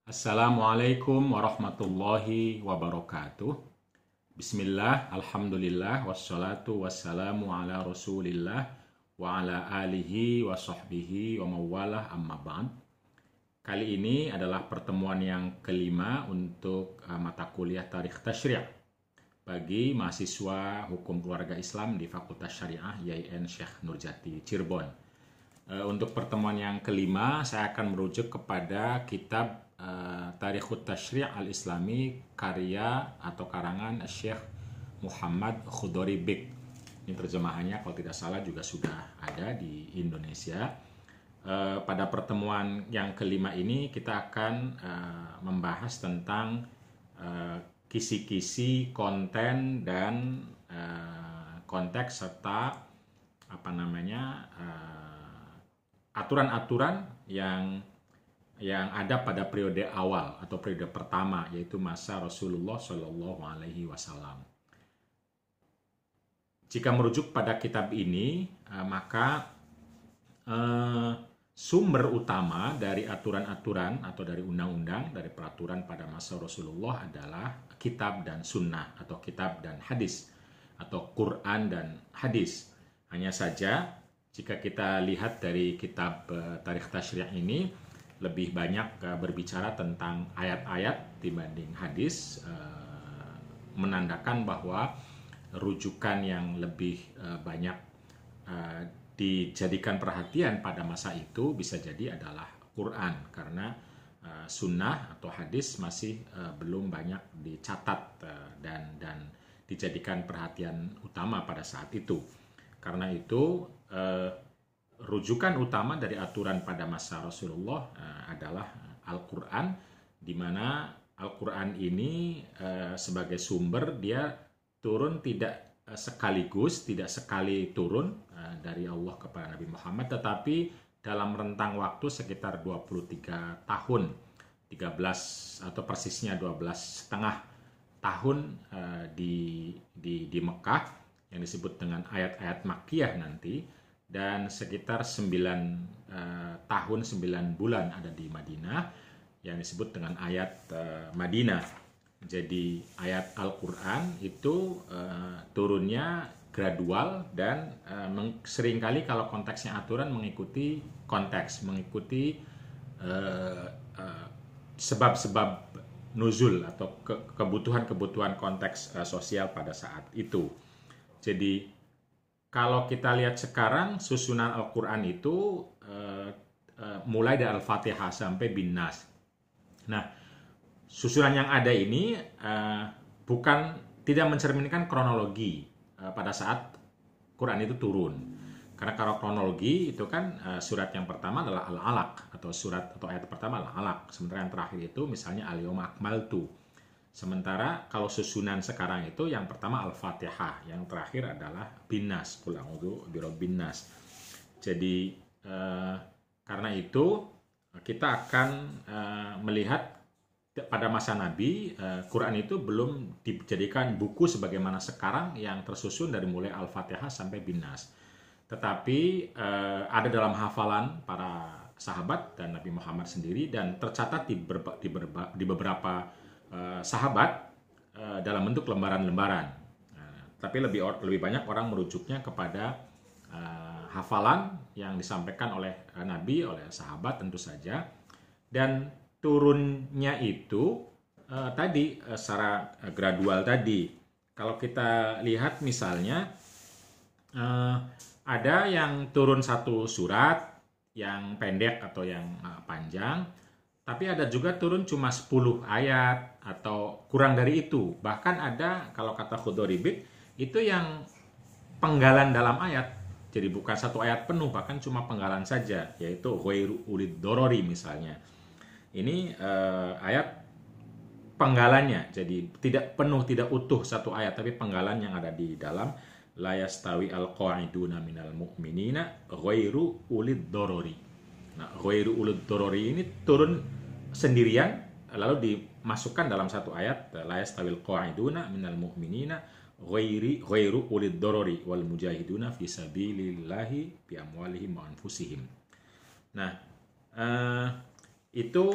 Assalamualaikum warahmatullahi wabarakatuh. Bismillah, alhamdulillah, wassalatu wassalamu ala rasulillah wa ala alihi wa sahbihi wa mawalah amma ba'd. Kali ini adalah pertemuan yang kelima untuk mata kuliah Tarikh Tasyri' bagi mahasiswa Hukum Keluarga Islam di Fakultas Syariah YIN Syekh Nurjati Cirebon. Untuk pertemuan yang kelima, saya akan merujuk kepada kitab Tarikhut Tasyri' Al-Islami karya atau karangan Syekh Muhammad Khudori Bik. Ini terjemahannya kalau tidak salah juga sudah ada di Indonesia. Pada pertemuan yang kelima ini kita akan membahas tentang kisi-kisi konten dan konteks serta aturan-aturan yang ada pada periode awal atau periode pertama, yaitu masa Rasulullah Shallallahu Alaihi Wasallam. Jika merujuk pada kitab ini, maka sumber utama dari aturan-aturan atau dari undang-undang, dari peraturan pada masa Rasulullah adalah kitab dan sunnah atau kitab dan hadis atau Quran dan hadis. Hanya saja jika kita lihat dari kitab Tarikh Tasyri' ini lebih banyak berbicara tentang ayat-ayat dibanding hadis, menandakan bahwa rujukan yang lebih banyak dijadikan perhatian pada masa itu bisa jadi adalah Quran, karena sunnah atau hadis masih belum banyak dicatat dan dijadikan perhatian utama pada saat itu. Karena itu rujukan utama dari aturan pada masa Rasulullah adalah Al-Quran, di mana Al-Quran ini sebagai sumber dia turun tidak sekaligus, tidak sekali turun dari Allah kepada Nabi Muhammad, tetapi dalam rentang waktu sekitar 23 tahun, 13 atau persisnya 12 setengah tahun di Mekah yang disebut dengan ayat-ayat Makkiyah nanti, dan sekitar 9 tahun 9 bulan ada di Madinah yang disebut dengan ayat Madinah. Jadi ayat Al-Quran itu turunnya gradual dan seringkali kalau konteksnya aturan mengikuti konteks, mengikuti sebab-sebab nuzul atau kebutuhan-kebutuhan konteks sosial pada saat itu. Jadi kalau kita lihat sekarang susunan Al-Quran itu mulai dari Al-Fatihah sampai Bin-Nas. Nah, susunan yang ada ini tidak mencerminkan kronologi pada saat Quran itu turun. Karena kalau kronologi itu kan surat yang pertama adalah Al-Alaq atau surat atau ayat pertama Al-Alaq. Sementara yang terakhir itu misalnya Al-Yawma Akmaltu. Sementara kalau susunan sekarang itu yang pertama Al-Fatihah, yang terakhir adalah Bin-Nas, Qul a'udzu birabbin nas. Jadi karena itu kita akan melihat pada masa Nabi Quran itu belum dijadikan buku sebagaimana sekarang yang tersusun dari mulai Al-Fatihah sampai Bin-Nas. Tetapi ada dalam hafalan para sahabat dan Nabi Muhammad sendiri, dan tercatat di beberapa sahabat dalam bentuk lembaran-lembaran. Tapi lebih banyak orang merujuknya kepada hafalan yang disampaikan oleh Nabi, oleh sahabat tentu saja. Dan turunnya itu tadi secara gradual tadi. Kalau kita lihat misalnya ada yang turun satu surat yang pendek atau yang panjang, tapi ada juga turun cuma 10 ayat atau kurang dari itu. Bahkan ada, kalau kata Khudori Bik, itu yang penggalan dalam ayat. Jadi bukan satu ayat penuh, bahkan cuma penggalan saja, yaitu Ghairu ulid dorori misalnya. Ini ayat penggalannya, jadi tidak penuh, tidak utuh satu ayat, tapi penggalan yang ada di dalam la yastawi al-qa'iduna minal mu'minina ghairu ulid dorori. Nah, ghairu ulid dorori ini turun sendirian lalu dimasukkan dalam satu ayat, la yastawil qa'iduna minal mu'minina ghairu ulid dorori wal mujahiduna fi sabilillahi bi amwalihim wa anfusihim. Nah, itu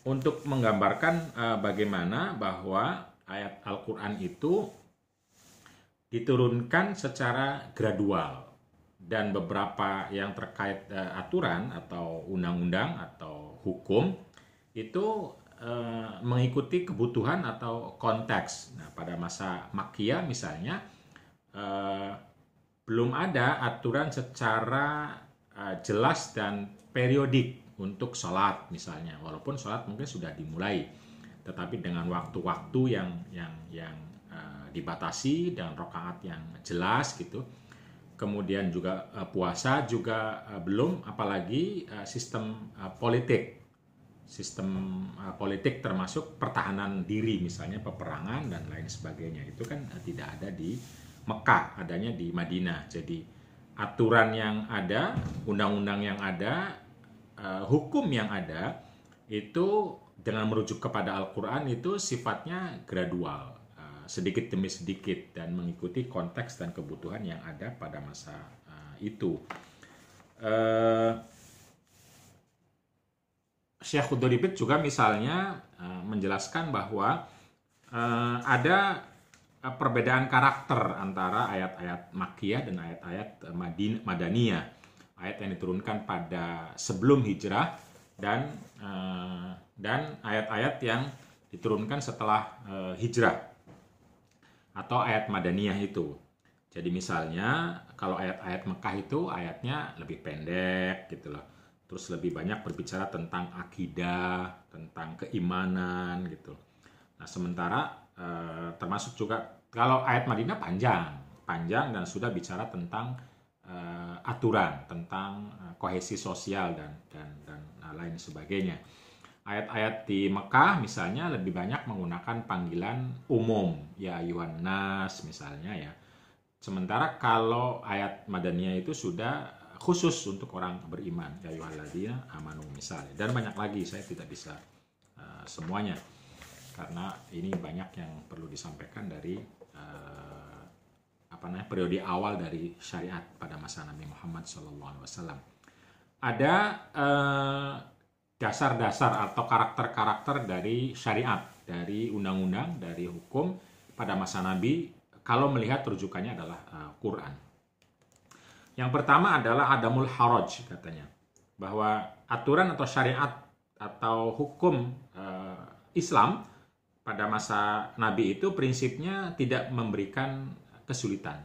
untuk menggambarkan bagaimana bahwa ayat Al-Quran itu diturunkan secara gradual, dan beberapa yang terkait aturan atau undang-undang atau hukum itu mengikuti kebutuhan atau konteks. Nah, pada masa Makkiyah misalnya belum ada aturan secara jelas dan periodik untuk sholat misalnya, walaupun sholat mungkin sudah dimulai, tetapi dengan waktu-waktu yang dibatasi dan rakaat yang jelas gitu. Kemudian juga puasa juga belum, apalagi sistem politik termasuk pertahanan diri misalnya peperangan dan lain sebagainya itu kan tidak ada di Mekah, adanya di Madinah. Jadi aturan yang ada, undang-undang yang ada, hukum yang ada itu dengan merujuk kepada Al-Quran itu sifatnya gradual, sedikit demi sedikit, dan mengikuti konteks dan kebutuhan yang ada pada masa itu. Syekh Khudoribit juga misalnya menjelaskan bahwa ada perbedaan karakter antara ayat-ayat Makkiyah dan ayat-ayat Madaniyah, ayat yang diturunkan pada sebelum hijrah dan ayat-ayat yang diturunkan setelah hijrah atau ayat Madaniyah itu. Jadi misalnya kalau ayat-ayat Mekah itu ayatnya lebih pendek gitu loh. Terus lebih banyak berbicara tentang akidah, tentang keimanan gitu. Nah, sementara termasuk juga kalau ayat Madinah panjang dan sudah bicara tentang aturan, tentang kohesi sosial dan lain sebagainya. Ayat-ayat di Mekah misalnya lebih banyak menggunakan panggilan umum, ya ayuhan nas misalnya ya. Sementara kalau ayat Madaniyah itu sudah khusus untuk orang beriman, ya ayyuhalladzina amanu misalnya. Dan banyak lagi, saya tidak bisa semuanya karena ini banyak yang perlu disampaikan dari periode awal dari syariat pada masa Nabi Muhammad SAW. Ada dasar-dasar atau karakter-karakter dari syariat, dari undang-undang, dari hukum pada masa Nabi kalau melihat rujukannya adalah Quran. Yang pertama adalah adamul haraj katanya, bahwa aturan atau syariat atau hukum Islam pada masa Nabi itu prinsipnya tidak memberikan kesulitan.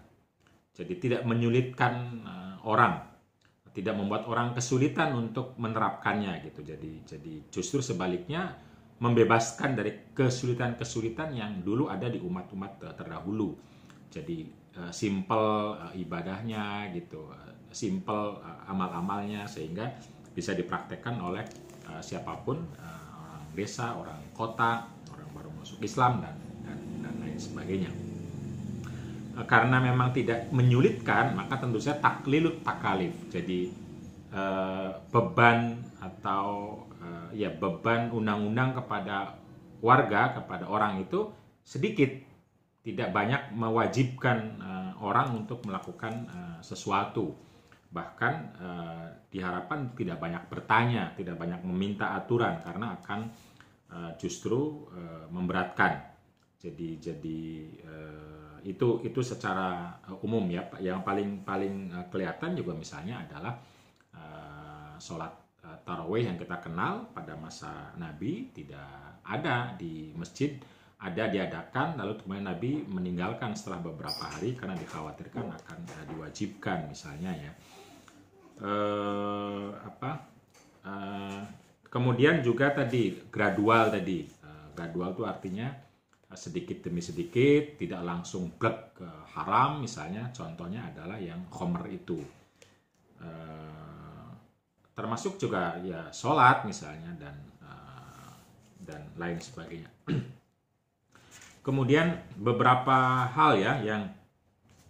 Jadi tidak menyulitkan orang, tidak membuat orang kesulitan untuk menerapkannya gitu. Jadi justru sebaliknya membebaskan dari kesulitan-kesulitan yang dulu ada di umat-umat terdahulu. Jadi simple ibadahnya gitu, simple amal-amalnya sehingga bisa dipraktekkan oleh siapapun, orang desa, orang kota, orang baru masuk Islam dan lain sebagainya. Karena memang tidak menyulitkan, maka tentu saja taklilut takalif. Jadi beban atau beban undang-undang kepada warga, kepada orang itu sedikit, tidak banyak mewajibkan orang untuk melakukan sesuatu. Bahkan diharapkan tidak banyak bertanya, tidak banyak meminta aturan karena akan justru memberatkan. Jadi itu secara umum ya. Yang paling kelihatan juga misalnya adalah sholat tarawih yang kita kenal pada masa Nabi tidak ada di masjid, ada diadakan lalu kemudian Nabi meninggalkan setelah beberapa hari karena dikhawatirkan akan diwajibkan misalnya ya. Kemudian juga tadi gradual itu artinya sedikit demi sedikit, tidak langsung blek ke haram misalnya. Contohnya adalah yang khomer itu, termasuk juga ya sholat misalnya dan lain sebagainya. Kemudian beberapa hal ya yang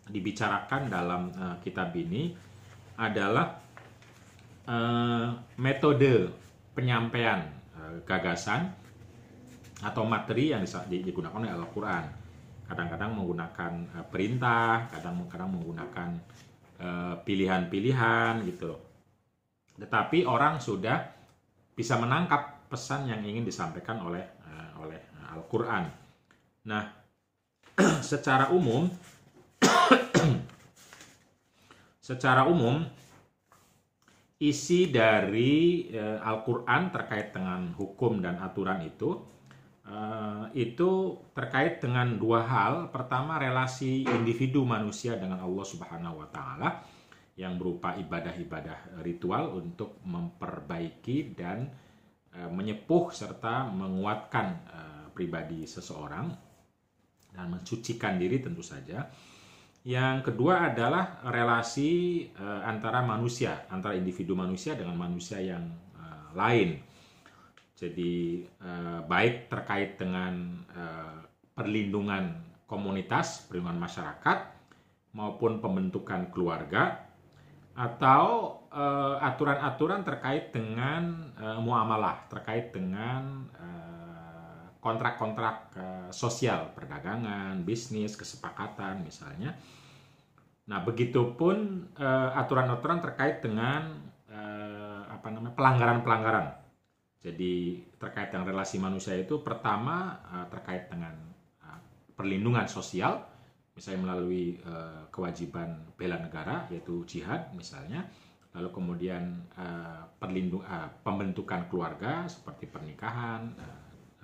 dibicarakan dalam kitab ini adalah metode penyampaian gagasan atau materi yang digunakan oleh Al-Quran. Kadang-kadang menggunakan perintah, kadang-kadang menggunakan pilihan-pilihan gitu loh. Tetapi orang sudah bisa menangkap pesan yang ingin disampaikan oleh Al-Quran. Nah, secara umum isi dari Al-Quran terkait dengan hukum dan aturan itu terkait dengan dua hal. Pertama, relasi individu manusia dengan Allah Subhanahu wa Ta'ala yang berupa ibadah-ibadah ritual untuk memperbaiki dan menyepuh serta menguatkan pribadi seseorang dan mensucikan diri tentu saja. Yang kedua adalah relasi antara individu manusia dengan manusia yang lain. Jadi baik terkait dengan perlindungan komunitas, perlindungan masyarakat, maupun pembentukan keluarga, atau aturan-aturan terkait dengan muamalah, terkait dengan kontrak-kontrak sosial, perdagangan, bisnis, kesepakatan misalnya. Nah, begitupun aturan-aturan terkait dengan pelanggaran-pelanggaran. Jadi terkait dengan relasi manusia itu pertama terkait dengan perlindungan sosial, misalnya melalui kewajiban bela negara yaitu jihad misalnya, lalu kemudian pembentukan keluarga seperti pernikahan,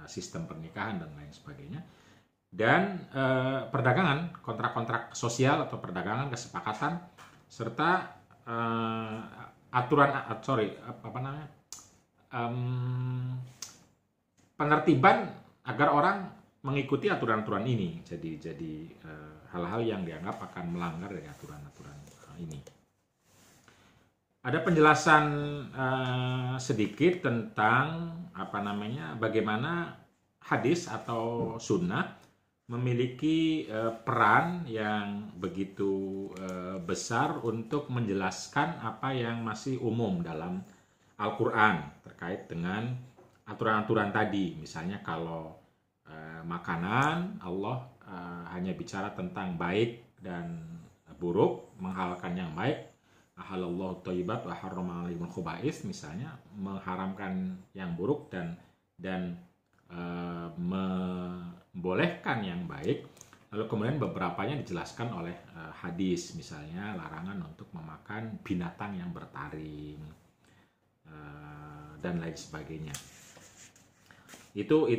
sistem pernikahan dan lain sebagainya, dan perdagangan, kontrak-kontrak sosial atau perdagangan, kesepakatan, serta penertiban agar orang mengikuti aturan-aturan ini. Jadi hal-hal yang dianggap akan melanggar dari aturan-aturan ini. Ada penjelasan sedikit tentang bagaimana hadis atau sunnah memiliki peran yang begitu besar untuk menjelaskan apa yang masih umum dalam Al-Quran terkait dengan aturan-aturan tadi. Misalnya kalau makanan, Allah hanya bicara tentang baik dan buruk, menghalalkan yang baik. Ahalallahu thayyibat wa harrama 'alaihimul khaba'its, misalnya mengharamkan yang buruk dan membolehkan yang baik. Lalu kemudian beberapanya dijelaskan oleh hadis, misalnya larangan untuk memakan binatang yang bertaring dan lain sebagainya. Itu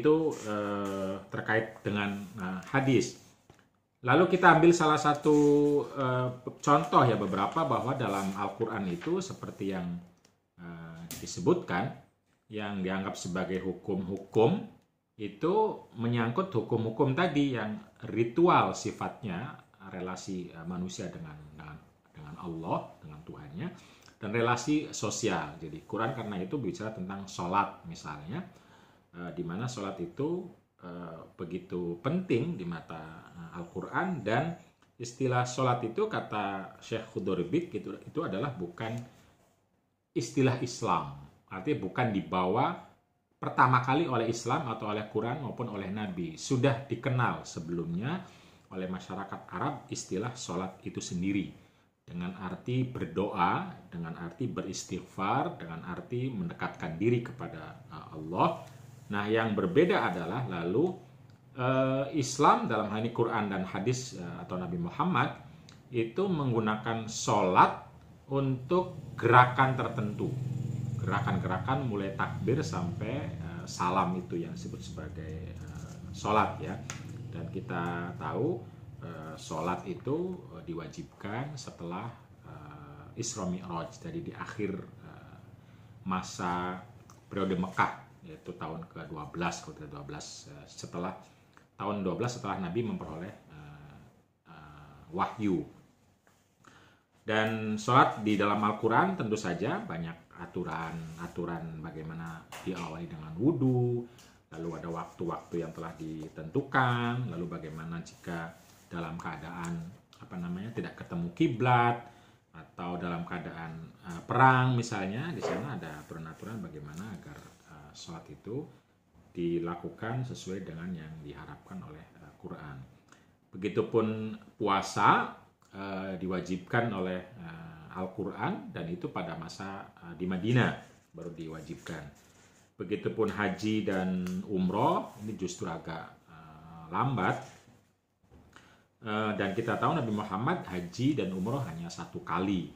terkait dengan hadis. Lalu kita ambil salah satu contoh ya, beberapa, bahwa dalam Al-Quran itu seperti yang disebutkan, yang dianggap sebagai hukum-hukum itu menyangkut hukum-hukum tadi yang ritual sifatnya, relasi manusia dengan Allah, dengan Tuhannya, dan relasi sosial. Jadi Quran karena itu bicara tentang sholat misalnya, di mana sholat itu begitu penting di mata Al-Quran, dan istilah sholat itu kata Syekh Khudairibik itu adalah bukan istilah Islam, artinya bukan dibawa pertama kali oleh Islam atau oleh Quran maupun oleh Nabi. Sudah dikenal sebelumnya oleh masyarakat Arab istilah sholat itu sendiri, dengan arti berdoa, dengan arti beristighfar, dengan arti mendekatkan diri kepada Allah. Nah, yang berbeda adalah lalu Islam dalam hal ini Quran dan hadis atau Nabi Muhammad itu menggunakan sholat untuk gerakan tertentu, gerakan-gerakan mulai takbir sampai salam, itu yang disebut sebagai sholat ya. Dan kita tahu sholat itu diwajibkan setelah Isra Mi'raj, jadi di akhir masa periode Mekah, yaitu tahun ke-12 setelah tahun 12 setelah Nabi memperoleh wahyu. Dan sholat di dalam Al-Quran tentu saja banyak aturan tidak diawali dengan wudhu, lalu ada waktu-waktu yang telah ditentukan, lalu bagaimana jika dalam keadaan tidak ketemu kiblat, atau dalam keadaan perang misalnya, di sana ada aturan-aturan bagaimana agar sholat itu dilakukan sesuai dengan yang diharapkan oleh Quran. Begitupun puasa diwajibkan oleh Al-Quran, dan itu pada masa di Madinah baru diwajibkan. Begitupun haji dan umroh ini justru agak lambat. Dan kita tahu Nabi Muhammad haji dan umroh hanya 1 kali,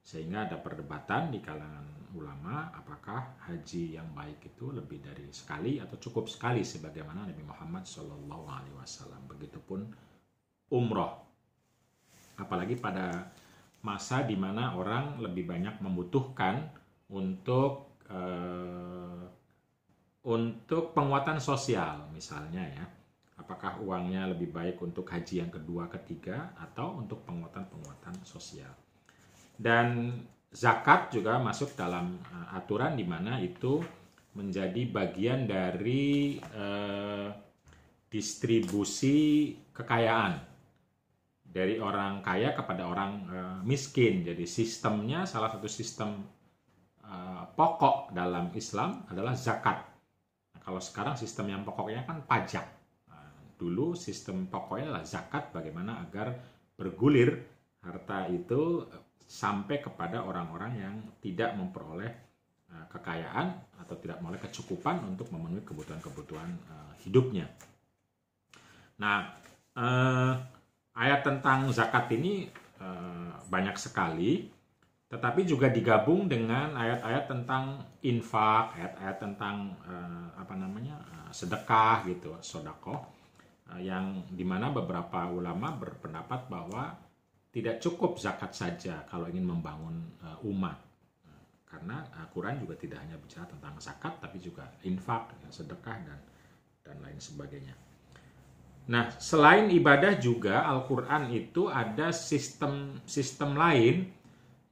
sehingga ada perdebatan di kalangan ulama apakah haji yang baik itu lebih dari sekali atau cukup sekali sebagaimana Nabi Muhammad SAW. Begitupun umroh, apalagi pada masa di mana orang lebih banyak membutuhkan untuk penguatan sosial misalnya ya. Apakah uangnya lebih baik untuk haji yang kedua, ketiga, atau untuk penguatan sosial. Dan zakat juga masuk dalam aturan di mana itu menjadi bagian dari distribusi kekayaan dari orang kaya kepada orang miskin. Jadi sistemnya, salah satu sistem pokok dalam Islam adalah zakat. Nah, kalau sekarang sistem yang pokoknya kan pajak. Dulu sistem pokoknya adalah zakat, bagaimana agar bergulir harta itu sampai kepada orang-orang yang tidak memperoleh kekayaan atau tidak memperoleh kecukupan untuk memenuhi kebutuhan-kebutuhan hidupnya. Nah, ayat tentang zakat ini banyak sekali, tetapi juga digabung dengan ayat-ayat tentang infak, ayat-ayat tentang sedekah gitu, sedekah, yang dimana beberapa ulama berpendapat bahwa tidak cukup zakat saja kalau ingin membangun umat, karena Quran juga tidak hanya bicara tentang zakat tapi juga infak, sedekah dan lain sebagainya. Nah, selain ibadah juga Al-Quran itu ada sistem lain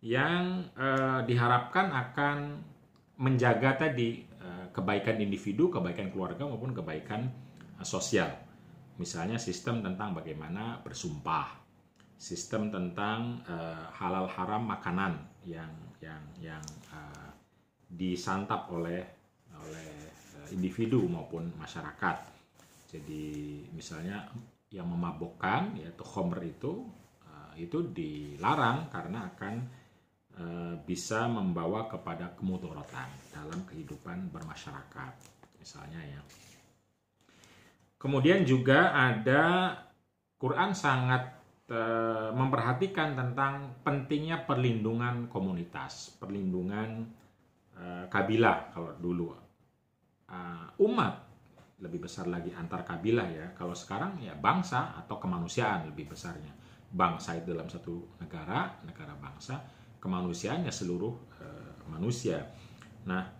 yang diharapkan akan menjaga tadi kebaikan individu, kebaikan keluarga maupun kebaikan sosial. Misalnya sistem tentang bagaimana bersumpah, sistem tentang halal haram makanan yang disantap oleh individu maupun masyarakat. Jadi misalnya yang memabukkan yaitu khamr itu dilarang karena akan bisa membawa kepada kemudaratan dalam kehidupan bermasyarakat misalnya ya. Kemudian juga ada Quran sangat memperhatikan tentang pentingnya perlindungan komunitas, perlindungan kabilah kalau dulu. Umat lebih besar lagi antar kabilah ya. Kalau sekarang ya bangsa atau kemanusiaan lebih besarnya. Bangsa itu dalam satu negara bangsa, kemanusiaannya seluruh manusia. Nah,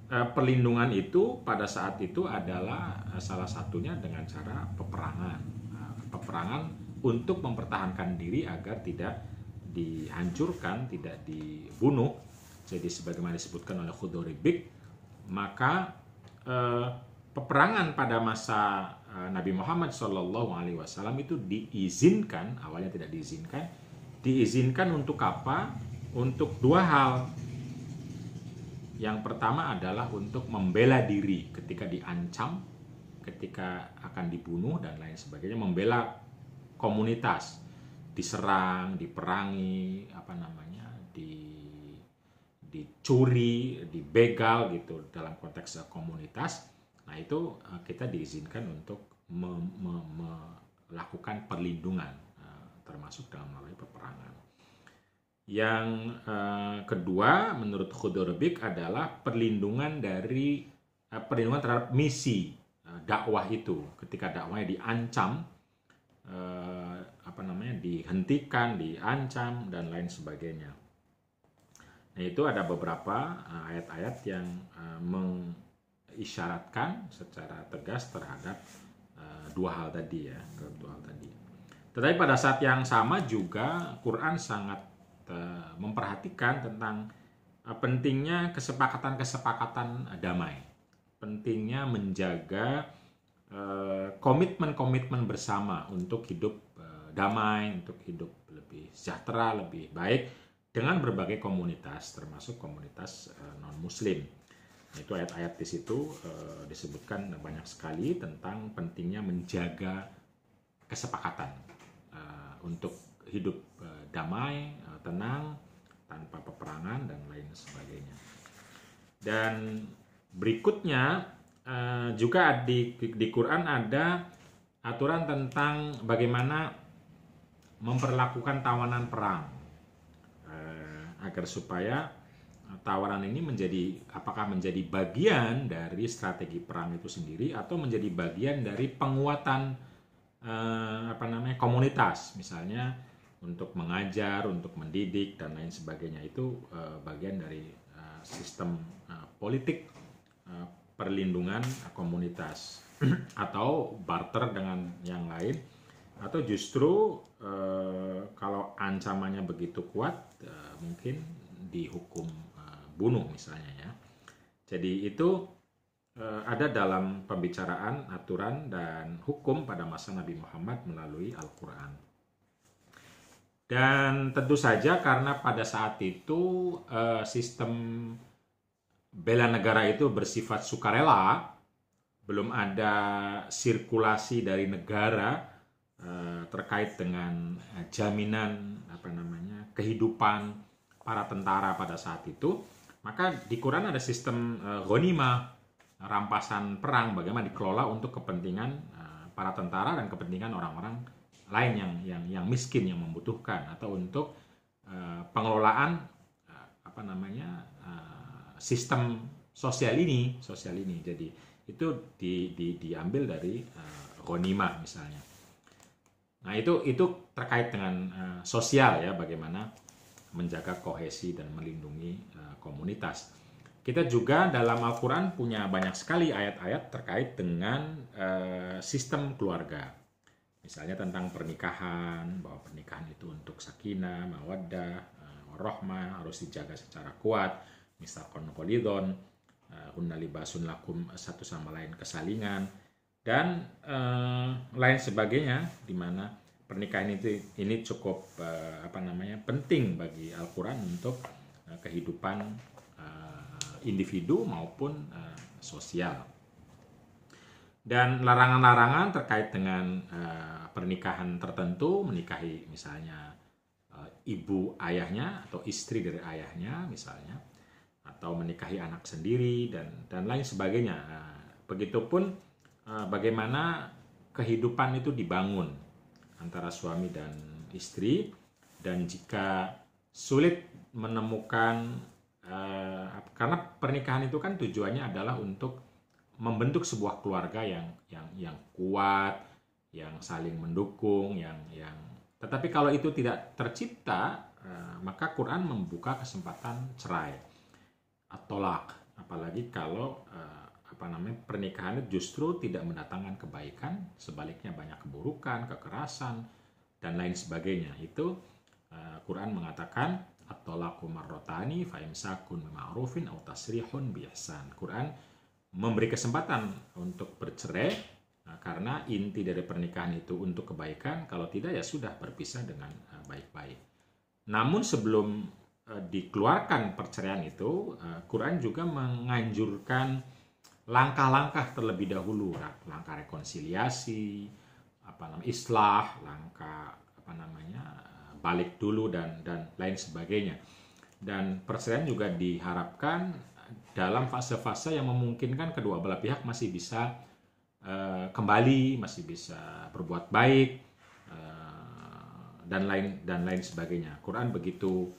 perlindungan itu pada saat itu adalah salah satunya dengan cara peperangan. Peperangan untuk mempertahankan diri agar tidak dihancurkan, tidak dibunuh. Jadi sebagaimana disebutkan oleh Khudoribik, maka peperangan pada masa Nabi Muhammad SAW itu diizinkan, awalnya tidak diizinkan. Diizinkan untuk apa? Untuk 2 hal. Yang pertama adalah untuk membela diri ketika diancam, ketika akan dibunuh dan lain sebagainya, membela komunitas, diserang, diperangi, dicuri, dibegal gitu dalam konteks komunitas. Nah, itu kita diizinkan untuk melakukan perlindungan termasuk dalam melalui peperangan. Yang kedua menurut Khudoribik adalah perlindungan terhadap misi dakwah itu. Ketika dakwahnya diancam, dihentikan, diancam dan lain sebagainya. Nah, itu ada beberapa ayat-ayat yang mengisyaratkan secara tegas terhadap 2 hal tadi ya, Tetapi pada saat yang sama juga Quran sangat memperhatikan tentang pentingnya kesepakatan damai, pentingnya menjaga komitmen-komitmen bersama untuk hidup damai, untuk hidup lebih sejahtera, lebih baik dengan berbagai komunitas, termasuk komunitas non-Muslim. Itu ayat-ayat di situ disebutkan banyak sekali tentang pentingnya menjaga kesepakatan untuk hidup damai, tenang, tanpa peperangan dan lain sebagainya. Dan Berikutnya juga di Quran ada aturan tentang bagaimana memperlakukan tawanan perang agar supaya tawanan ini apakah menjadi bagian dari strategi perang itu sendiri atau menjadi bagian dari penguatan komunitas, misalnya untuk mengajar, untuk mendidik dan lain sebagainya. Itu bagian dari sistem politik perlindungan komunitas atau barter dengan yang lain, atau justru kalau ancamannya begitu kuat mungkin dihukum bunuh misalnya ya. Jadi itu ada dalam pembicaraan aturan dan hukum pada masa Nabi Muhammad melalui Al-Quran. Dan tentu saja karena pada saat itu sistem bela negara itu bersifat sukarela, belum ada sirkulasi dari negara terkait dengan jaminan kehidupan para tentara pada saat itu, maka di Quran ada sistem ghanimah, rampasan perang, bagaimana dikelola untuk kepentingan para tentara dan kepentingan orang-orang lain yang miskin, yang membutuhkan, atau untuk pengelolaan sistem sosial ini. Jadi itu diambil dari ghanimah misalnya. Nah itu terkait dengan sosial ya, bagaimana menjaga kohesi dan melindungi komunitas. Kita juga dalam Al-Quran punya banyak sekali ayat-ayat terkait dengan sistem keluarga. Misalnya tentang pernikahan, bahwa pernikahan itu untuk sakinah, mawaddah, warahmah, harus dijaga secara kuat. Misakon kolidon, hunna libasun lakum, satu sama lain kesalingan, dan lain sebagainya, di mana pernikahan ini cukup penting bagi Al-Quran untuk kehidupan individu maupun sosial. Dan larangan-larangan terkait dengan pernikahan tertentu, menikahi misalnya ibu ayahnya atau istri dari ayahnya misalnya, atau menikahi anak sendiri dan lain sebagainya. Begitupun bagaimana kehidupan itu dibangun antara suami dan istri, dan jika sulit menemukan karena pernikahan itu kan tujuannya adalah untuk membentuk sebuah keluarga yang kuat, yang saling mendukung, tetapi kalau itu tidak tercipta, maka Quran membuka kesempatan cerai atau tolak, apalagi kalau pernikahan itu justru tidak mendatangkan kebaikan, sebaliknya banyak keburukan, kekerasan dan lain sebagainya. Itu Quran mengatakan at-talaqu marratani fa imsakun bima'rufin aw tasrihun bi ihsan. Quran memberi kesempatan untuk bercerai karena inti dari pernikahan itu untuk kebaikan, kalau tidak ya sudah berpisah dengan baik-baik. Namun sebelum dikeluarkan perceraian itu, Quran juga menganjurkan langkah-langkah terlebih dahulu, langkah rekonsiliasi, islah, langkah balik dulu dan lain sebagainya. Dan perceraian juga diharapkan dalam fase-fase yang memungkinkan kedua belah pihak masih bisa kembali, masih bisa berbuat baik dan lain sebagainya. Quran begitu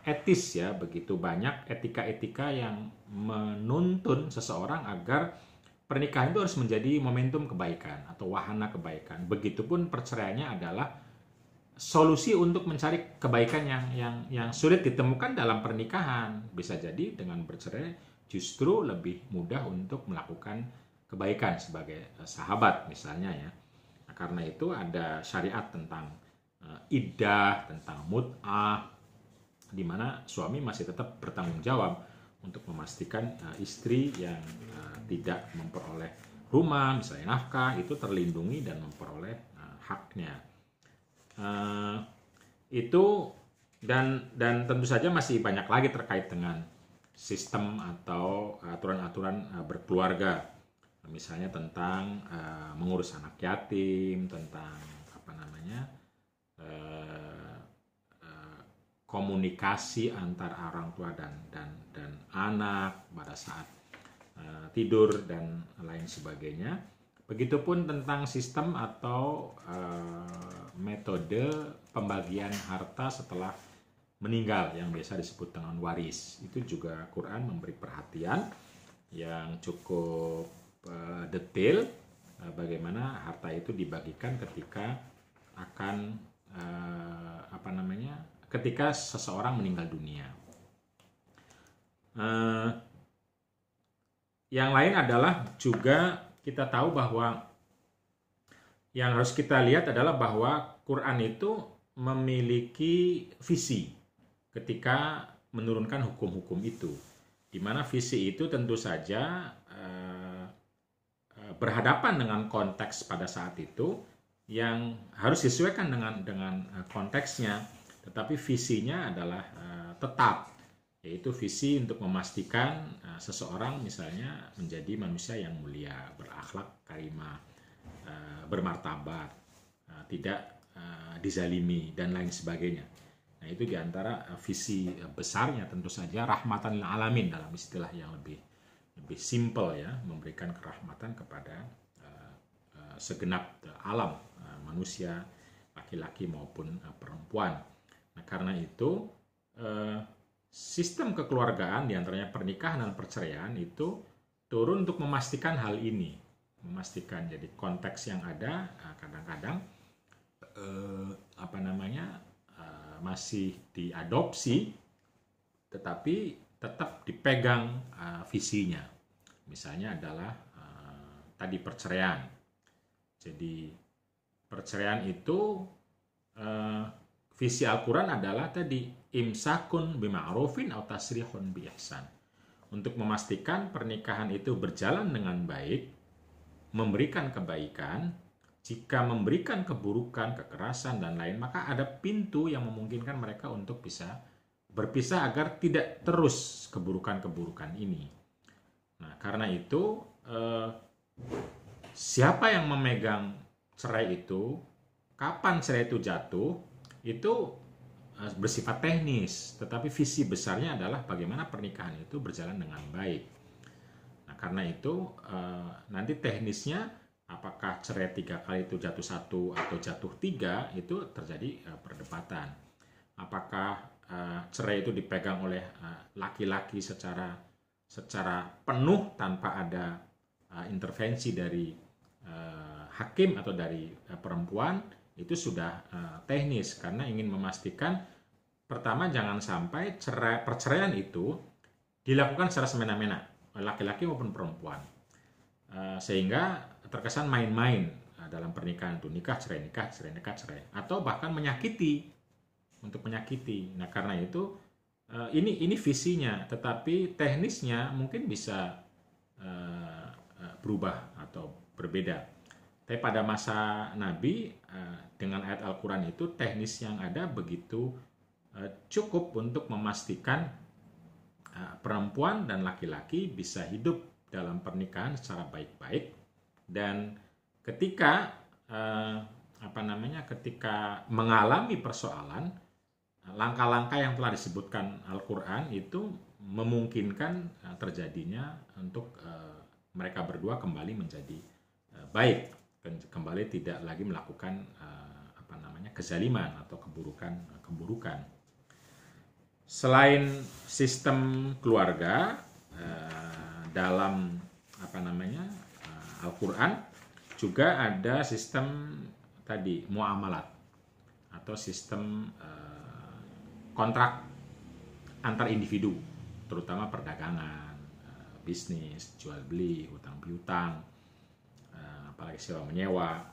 etis ya, begitu banyak etika-etika yang menuntun seseorang agar pernikahan itu harus menjadi momentum kebaikan atau wahana kebaikan. Begitupun perceraiannya adalah solusi untuk mencari kebaikan yang sulit ditemukan dalam pernikahan. Bisa jadi dengan bercerai justru lebih mudah untuk melakukan kebaikan sebagai sahabat misalnya ya. Nah, karena itu ada syariat tentang iddah, tentang mut'ah, di mana suami masih tetap bertanggung jawab untuk memastikan istri yang tidak memperoleh rumah, misalnya nafkah, itu terlindungi dan memperoleh haknya. Itu dan tentu saja masih banyak lagi terkait dengan sistem atau aturan-aturan berkeluarga, misalnya tentang mengurus anak yatim, tentang komunikasi antar orang tua dan anak pada saat tidur dan lain sebagainya. Begitupun tentang sistem atau metode pembagian harta setelah meninggal yang biasa disebut dengan waris. Itu juga Quran memberi perhatian yang cukup detail bagaimana harta itu dibagikan ketika akan ketika seseorang meninggal dunia. Yang lain adalah juga kita tahu bahwa yang harus kita lihat adalah bahwa Quran itu memiliki visi ketika menurunkan hukum-hukum itu, di mana visi itu tentu saja berhadapan dengan konteks pada saat itu yang harus disesuaikan dengan konteksnya, tetapi visinya adalah tetap, yaitu visi untuk memastikan seseorang misalnya menjadi manusia yang mulia, berakhlak karimah, bermartabat, tidak dizalimi dan lain sebagainya. Nah, itu diantara visi besarnya tentu saja rahmatan lil alamin dalam istilah yang lebih simpel ya, memberikan kerahmatan kepada segenap alam manusia, laki-laki maupun perempuan. Nah, karena itu sistem kekeluargaan diantaranya pernikahan dan perceraian itu turun untuk memastikan hal ini, memastikan jadi konteks yang ada kadang-kadang masih diadopsi tetapi tetap dipegang visinya. Misalnya adalah tadi perceraian. Jadi perceraian itu visi Al-Quran adalah tadi imsakun bima'rufin atau tasrihun bi ihsan. Untuk memastikan pernikahan itu berjalan dengan baik, memberikan kebaikan. Jika memberikan keburukan, kekerasan dan lain, maka ada pintu yang memungkinkan mereka untuk bisa berpisah agar tidak terus keburukan-keburukan ini. Nah, karena itu siapa yang memegang cerai itu, kapan cerai itu jatuh, itu bersifat teknis, tetapi visi besarnya adalah bagaimana pernikahan itu berjalan dengan baik. Nah, karena itu nanti teknisnya apakah cerai 3 kali itu jatuh 1 atau jatuh 3 itu terjadi perdebatan. Apakah cerai itu dipegang oleh laki-laki secara penuh tanpa ada intervensi dari hakim atau dari perempuan, itu sudah teknis karena ingin memastikan pertama jangan sampai perceraian itu dilakukan secara semena-mena oleh laki-laki maupun perempuan, sehingga terkesan main-main dalam pernikahan itu, nikah cerai, atau bahkan menyakiti. Nah, karena itu ini visinya, tetapi teknisnya mungkin bisa berubah atau berbeda. Tapi pada masa Nabi dengan ayat Al-Quran itu teknis yang ada begitu cukup untuk memastikan perempuan dan laki-laki bisa hidup dalam pernikahan secara baik-baik. Dan ketika ketika mengalami persoalan, langkah-langkah yang telah disebutkan Al-Quran itu memungkinkan terjadinya untuk mereka berdua kembali menjadi baik, kembali tidak lagi melakukan kezaliman atau keburukan. Selain sistem keluarga dalam Al-Quran juga ada sistem tadi muamalat atau sistem kontrak antar individu, terutama perdagangan, bisnis, jual beli, hutang piutang, apalagi sewa menyewa.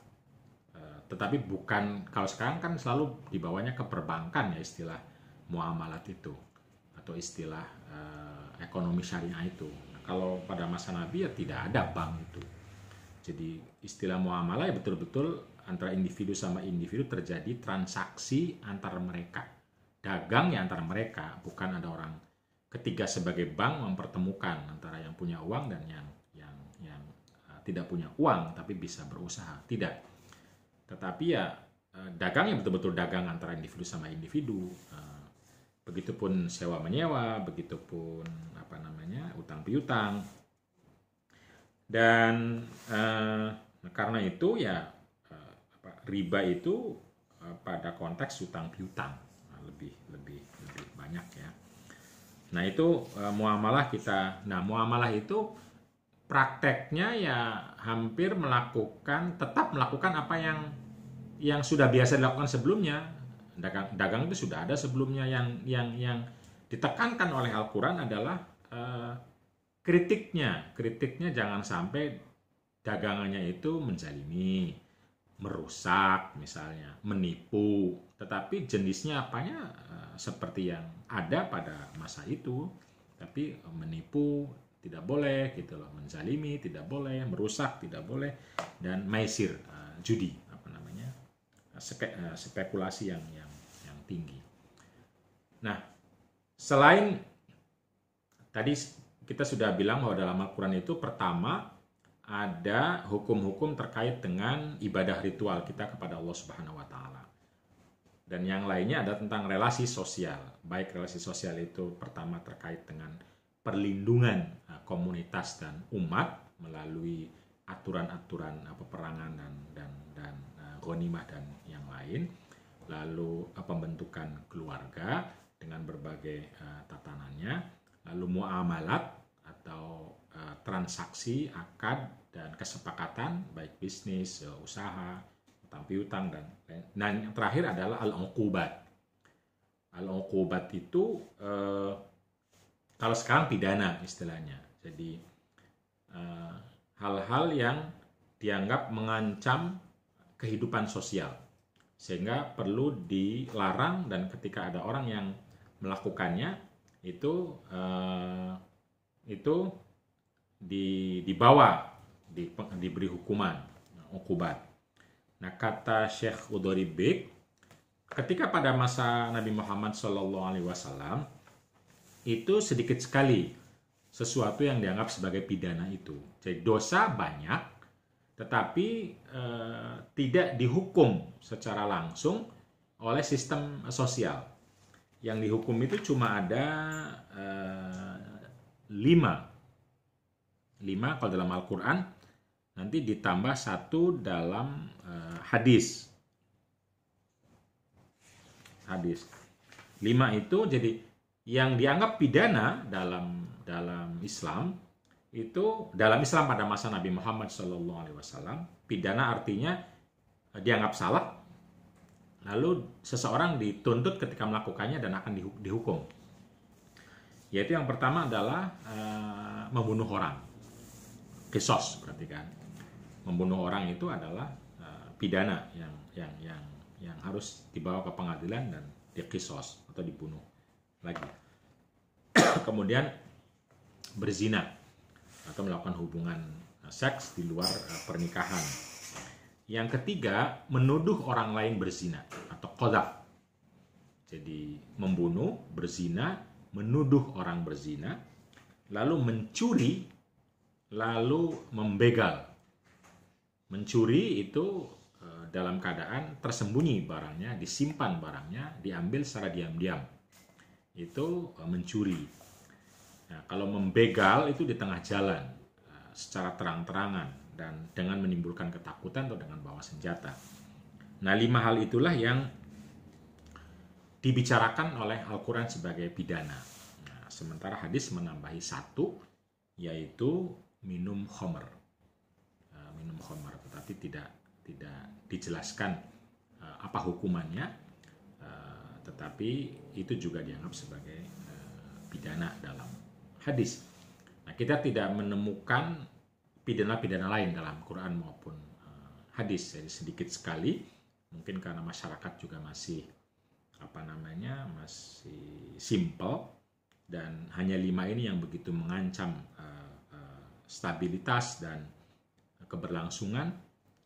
Tetapi bukan, kalau sekarang kan selalu dibawanya ke perbankan ya istilah muamalat itu atau istilah ekonomi syariah itu. Nah, kalau pada masa Nabi ya tidak ada bank itu. Jadi istilah muamalah ya betul-betul antara individu sama individu terjadi transaksi antara mereka. Dagang ya antara mereka, bukan ada orang ketiga sebagai bank mempertemukan antara yang punya uang dan yang tidak punya uang tapi bisa berusaha. Tidak. Tetapi ya dagang ya betul-betul dagang antara individu sama individu. Begitupun sewa menyewa, begitupun utang piutang. Dan karena itu ya riba itu pada konteks utang piutang lebih banyak ya. Nah itu muamalah kita. Nah muamalah itu prakteknya ya hampir tetap melakukan apa yang sudah biasa dilakukan sebelumnya. Dagang itu sudah ada sebelumnya. Yang ditekankan oleh Al-Quran adalah kritiknya jangan sampai dagangannya itu menzalimi, merusak misalnya, menipu, tetapi jenisnya apanya seperti yang ada pada masa itu. Tapi menipu tidak boleh gitu loh, menzalimi tidak boleh, merusak tidak boleh, dan maisir, judi spekulasi yang tinggi. Nah, selain tadi kita sudah bilang bahwa dalam Al-Quran itu pertama ada hukum-hukum terkait dengan ibadah ritual kita kepada Allah Subhanahu wa taala. Dan yang lainnya ada tentang relasi sosial. Baik relasi sosial itu pertama terkait dengan perlindungan komunitas dan umat melalui aturan-aturan peperangan dan ghanimah dan yang lain. Lalu pembentukan keluarga dengan berbagai tatanannya, lalu muamalat atau transaksi, akad dan kesepakatan baik bisnis, usaha, utang piutang dan yang terakhir adalah al-uqubat. Al-uqubat itu kalau sekarang pidana istilahnya. Jadi hal-hal yang dianggap mengancam kehidupan sosial sehingga perlu dilarang, dan ketika ada orang yang melakukannya itu diberi hukuman uqubat. Nah, kata Syekh Udoribik, ketika pada masa Nabi Muhammad SAW itu sedikit sekali sesuatu yang dianggap sebagai pidana itu. Jadi dosa banyak, tetapi tidak dihukum secara langsung oleh sistem sosial. Yang dihukum itu cuma ada 5 kalau dalam Al-Quran, nanti ditambah 1 dalam hadis. 5 itu jadi yang dianggap pidana dalam Islam. Itu dalam Islam pada masa Nabi Muhammad SAW, pidana artinya dianggap salah, lalu seseorang dituntut ketika melakukannya dan akan dihukum. Yaitu yang pertama adalah membunuh orang, qisas, berarti kan membunuh orang itu adalah pidana yang harus dibawa ke pengadilan dan diqisas atau dibunuh lagi. Kemudian berzina atau melakukan hubungan seks di luar pernikahan. Yang ketiga, menuduh orang lain berzina atau qadzaf. Jadi membunuh, berzina, menuduh orang berzina, lalu mencuri, lalu membegal. Mencuri itu dalam keadaan tersembunyi barangnya, disimpan barangnya, diambil secara diam-diam. Itu mencuri. Nah, kalau membegal itu di tengah jalan secara terang-terangan dan dengan menimbulkan ketakutan atau dengan bawa senjata. Nah, 5 hal itulah yang dibicarakan oleh Al-Quran sebagai pidana. Nah, sementara hadis menambahi 1, yaitu minum khamr. Minum khamr, tetapi tidak dijelaskan apa hukumannya, tetapi itu juga dianggap sebagai pidana dalam hadis. Nah, kita tidak menemukan pidana-pidana lain dalam Quran maupun hadis, jadi sedikit sekali, mungkin karena masyarakat juga masih masih simple, dan hanya 5 ini yang begitu mengancam stabilitas dan keberlangsungan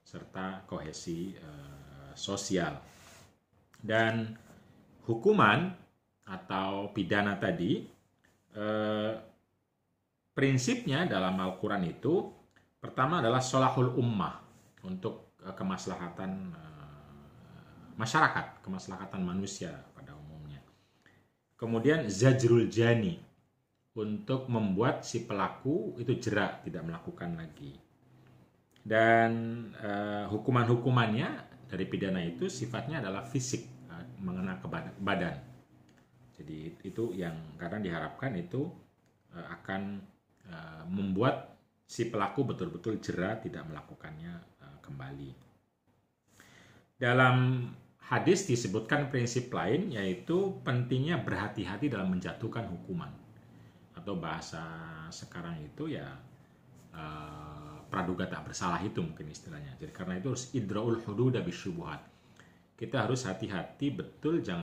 serta kohesi sosial. Dan hukuman atau pidana tadi, prinsipnya dalam Al-Quran itu pertama adalah sholahul ummah, untuk kemaslahatan masyarakat, kemaslahatan manusia pada umumnya. Kemudian zajrul jani, untuk membuat si pelaku itu jerak, tidak melakukan lagi. Dan hukuman-hukumannya dari pidana itu sifatnya adalah fisik, mengena ke badan. Jadi itu yang kadang diharapkan itu akan membuat si pelaku betul-betul jera, tidak melakukannya kembali. Dalam hadis disebutkan prinsip lain, yaitu pentingnya berhati-hati dalam menjatuhkan hukuman, atau bahasa sekarang itu ya praduga tak bersalah itu mungkin istilahnya. Jadi karena itu harus idraul hudud bisyubuhat. Kita harus hati-hati betul, jangan